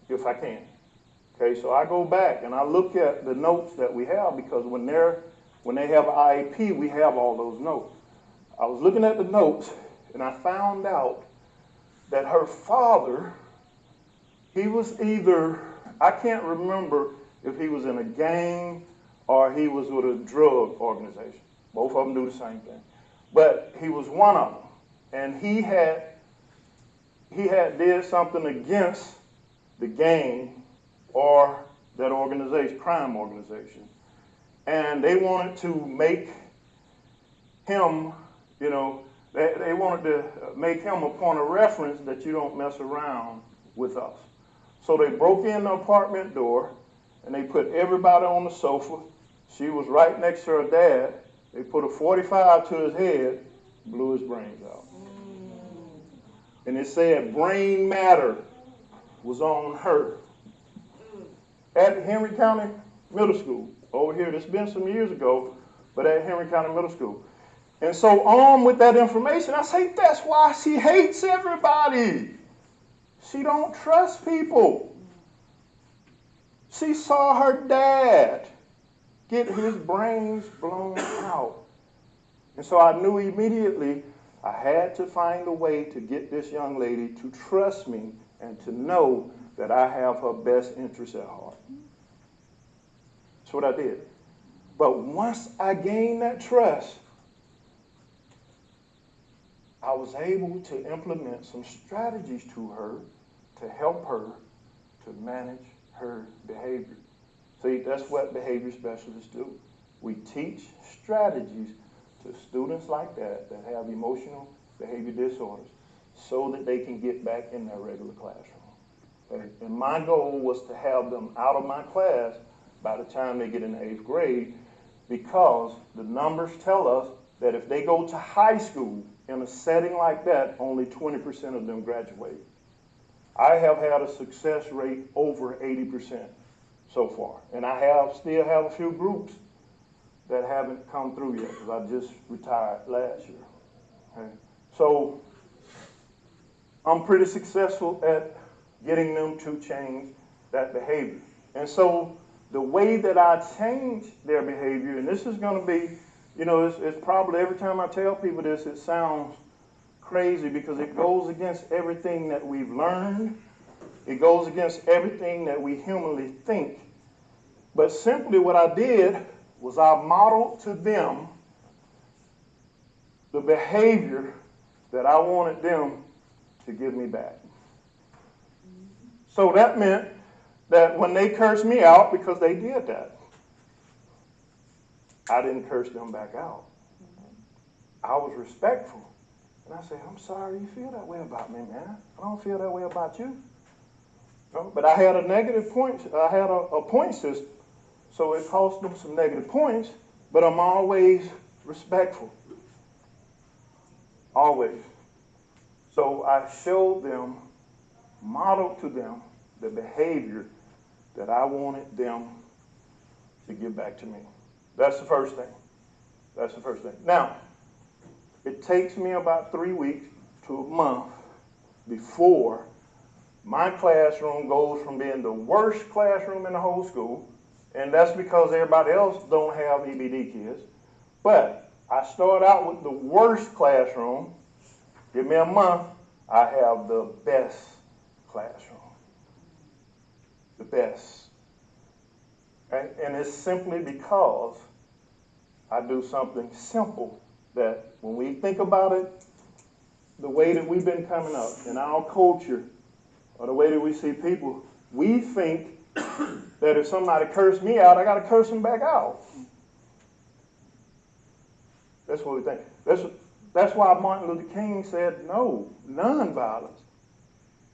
if I can. Okay, so I go back and I look at the notes that we have, because when they have an IEP, we have all those notes. I was looking at the notes and I found out that her father, he was either, I can't remember if he was in a gang or he was with a drug organization. Both of them do the same thing. But he was one of them. And he had did something against the gang or that organization, crime organization. And they wanted to make him, you know, they wanted to make him a point of reference that you don't mess around with us. So they broke in the apartment door and they put everybody on the sofa. She was right next to her dad. They put a 45 to his head, blew his brains out. And it said brain matter was on her. At Henry County Middle School, over here. It's been some years ago, but at Henry County Middle School. And so armed with that information, I say, that's why she hates everybody. She don't trust people. She saw her dad get his brains blown out. And so I knew immediately I had to find a way to get this young lady to trust me and to know that I have her best interest at heart. That's what I did. But once I gained that trust, I was able to implement some strategies to her to help her to manage her behavior. See, that's what behavior specialists do. We teach strategies to students like that have emotional behavior disorders so that they can get back in their regular classroom. Okay? And my goal was to have them out of my class by the time they get in the 8th grade, because the numbers tell us that if they go to high school in a setting like that, only 20% of them graduate. I have had a success rate over 80% so far. And I still have a few groups that haven't come through yet, because I just retired last year. Okay? So I'm pretty successful at getting them to change that behavior. And so the way that I change their behavior, and this is going to be, you know, it's probably every time I tell people this, it sounds crazy because it goes against everything that we've learned. It goes against everything that we humanly think. But simply what I did was I modeled to them the behavior that I wanted them to give me back. So that meant that when they cursed me out, because they did that, I didn't curse them back out. I was respectful. And I said, I'm sorry you feel that way about me, man. I don't feel that way about you. No, but I had a negative point. I had a point system. So it cost them some negative points, but I'm always respectful. Always. So I showed them, modeled to them the behavior that I wanted them to give back to me. That's the first thing. That's the first thing. Now, it takes me about 3 weeks to a month before my classroom goes from being the worst classroom in the whole school, and that's because everybody else don't have EBD kids. But I start out with the worst classroom. Give me a month, I have the best classroom. The best. Okay? And it's simply because I do something simple that when we think about it, the way that we've been coming up in our culture, or the way that we see people, we think that if somebody cursed me out, I got to curse them back out. That's what we think. That's why Martin Luther King said, no, nonviolence.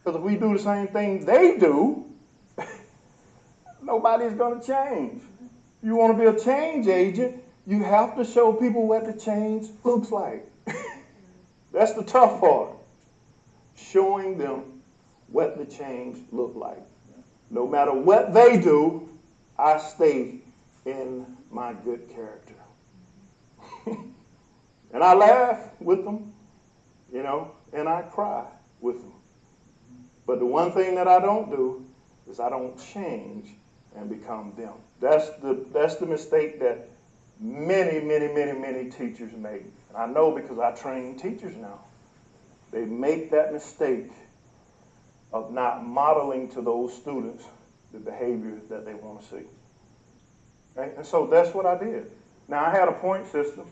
Because if we do the same thing they do, nobody's going to change. If you want to be a change agent, you have to show people what the change looks like. That's the tough part. Showing them what the change looks like. No matter what they do, I stay in my good character. And I laugh with them, you know, and I cry with them. But the one thing that I don't do is I don't change and become them. That's the mistake that many teachers make. And I know because I train teachers now. They make that mistake of not modeling to those students the behavior that they want to see. Right? And so that's what I did. Now I had a point system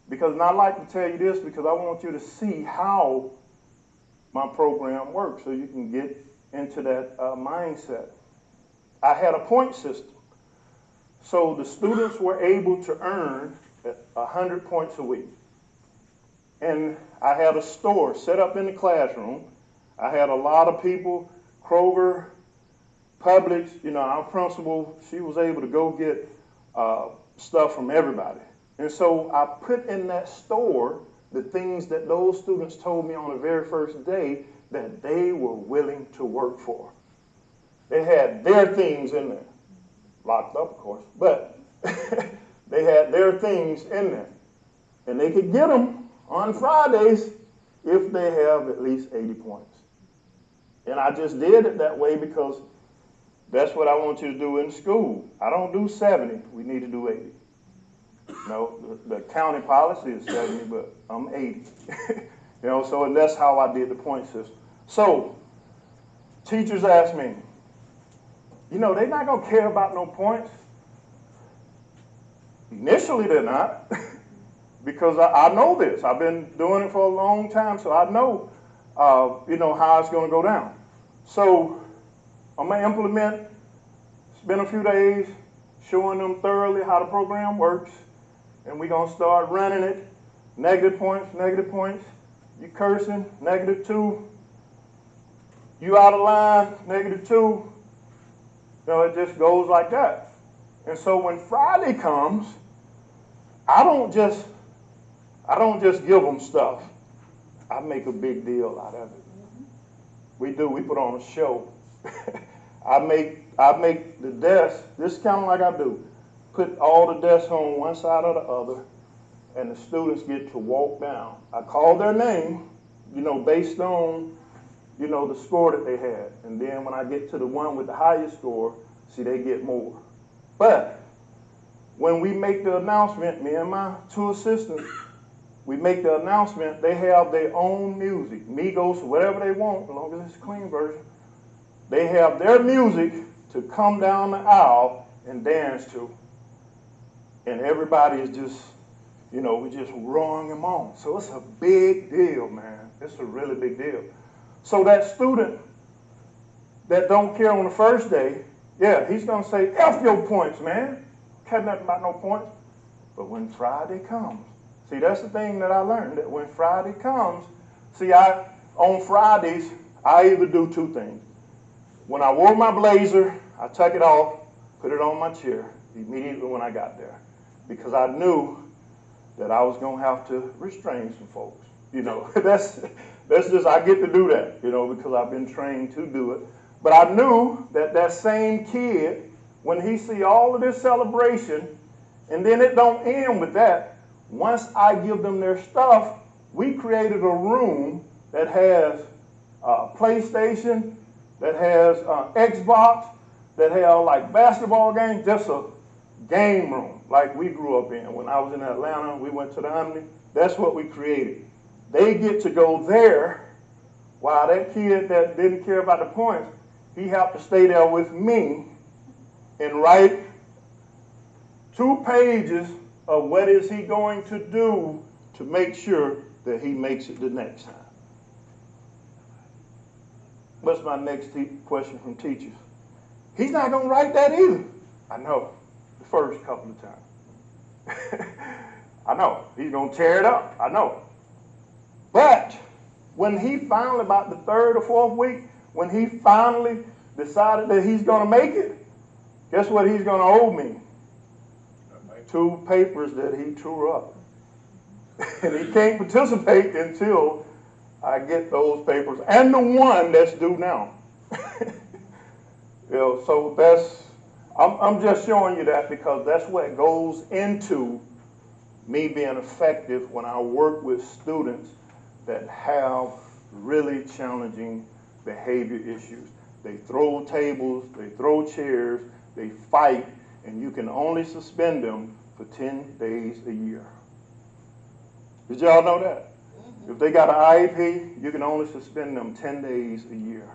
because, and I like to tell you this because I want you to see how my program works so you can get into that mindset. I had a point system. So the students were able to earn 100 points a week. And I had a store set up in the classroom. I had a lot of people, Kroger, Publix, our principal, she was able to go get stuff from everybody. And so I put in that store the things that those students told me on the very first day that they were willing to work for. They had their things in there, locked up, of course, but they had their things in there. And they could get them on Fridays if they have at least 80 points. And I just did it that way because that's what I want you to do in school. I don't do 70, we need to do 80. No, the county policy is 70, but I'm 80. So and that's how I did the point system. So, teachers ask me, they're not going to care about no points. Initially, they're not, because I know this. I've been doing it for a long time, so I know, how it's going to go down. So, I'm going to implement, it's been a few days, showing them thoroughly how the program works, and we're going to start running it. Negative points, you cursing, -2. You out of line, -2. It just goes like that. And so when Friday comes, I don't just give them stuff. I make a big deal out of it. We put on a show. I make the desk, this is kind of like I do, put all the desks on one side or the other, and the students get to walk down. I call their name, based on, the score that they had. And then when I get to the one with the highest score, see, they get more. But when we make the announcement, me and my 2 assistants, we make the announcement, they have their own music, Migos, whatever they want, as long as it's a clean version. They have their music to come down the aisle and dance to. And everybody is just, we're just roaring them on. So it's a big deal, man. It's a really big deal. So that student that don't care on the first day, yeah, he's going to say, F your points, man. Care nothing about no points. But when Friday comes, see, that's the thing that I learned, that when Friday comes, see, on Fridays, I either do 2 things. When I wore my blazer, I took it off, put it on my chair immediately when I got there, because I knew that I was going to have to restrain some folks. That's just, I get to do that, because I've been trained to do it. But I knew that same kid, when he see all of this celebration, and then it don't end with that, once I give them their stuff, we created a room that has PlayStation, that has Xbox, that has like basketball games, just a game room like we grew up in. When I was in Atlanta, we went to the Omni. That's what we created. They get to go there while that kid that didn't care about the points, he had to stay there with me and write 2 pages of what is he going to do to make sure that he makes it the next time. What's my next question from teachers? He's not going to write that either. I know, the first couple of times. I know, he's going to tear it up, I know. But when he finally, about the 3rd or 4th week, when he finally decided that he's going to make it, guess what he's going to owe me? 2 papers that he tore up. And he can't participate until I get those papers, and the one that's due now. So I'm just showing you that because that's what goes into me being effective when I work with students that have really challenging behavior issues. They throw tables, they throw chairs, they fight, and you can only suspend them for 10 days a year. Did y'all know that? If they got an IEP, you can only suspend them 10 days a year.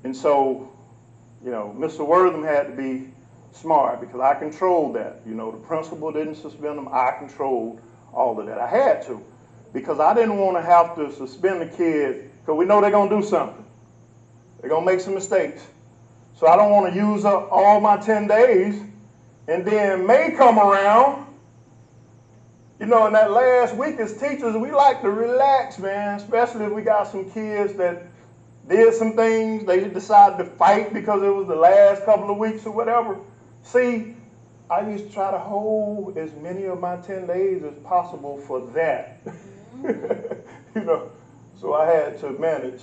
And so, you know, Mr. Wortham had to be smart because I controlled that. You know, the principal didn't suspend them. I controlled all of that. I had to because I didn't want to have to suspend the kid because we know they're going to do something. They're going to make some mistakes. So I don't want to use up all my 10 days and then May come around. You know, in that last week as teachers, we like to relax, man, especially if we got some kids that did some things. They decided to fight because it was the last couple of weeks or whatever. See, I used to try to hold as many of my 10 days as possible for that. You know, so I had to manage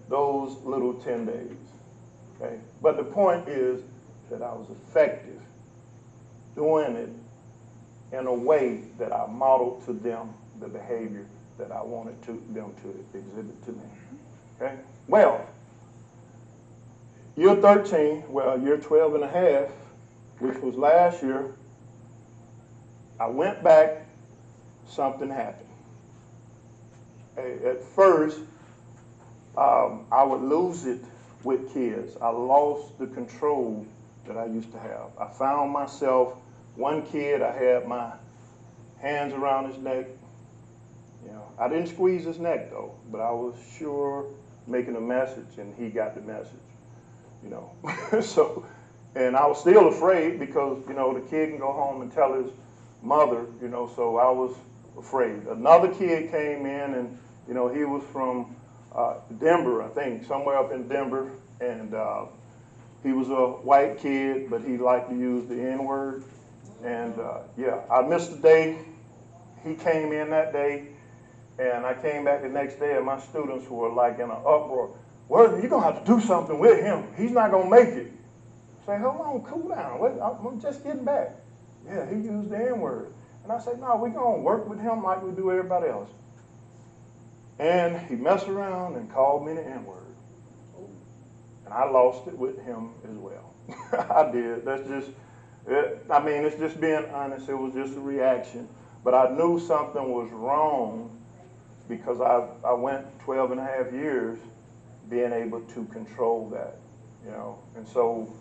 those little 10 days. Okay? But the point is that I was effective doing it in a way that I modeled to them the behavior that I wanted them to exhibit to me. Okay? Well, year 13, well, year 12 and a half, which was last year, I went back, something happened. At first, I would lose it with kids. I lost the control that I used to have. I found myself, one kid, I had my hands around his neck. You know, I didn't squeeze his neck though, but I was sure making a message and he got the message, you know. So, and I was still afraid because, you know, the kid can go home and tell his mother, you know, so I was afraid. Another kid came in and, you know, he was from Denver, I think, somewhere up in Denver, and he was a white kid, but he liked to use the N-word. And yeah, I missed the day. He came in that day, and I came back the next day, and my students were like in an uproar. Well, you're going to have to do something with him. He's not going to make it. I say, hold on, cool down. Wait, I'm just getting back. Yeah, he used the N-word. And I said, no, we're going to work with him like we do everybody else. And he messed around and called me the N-word. And I lost it with him as well. I did. That's just, I mean, it's just being honest. It was just a reaction. But I knew something was wrong because I went 12 and a half years being able to control that, you know. And so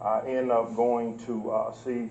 I ended up going to see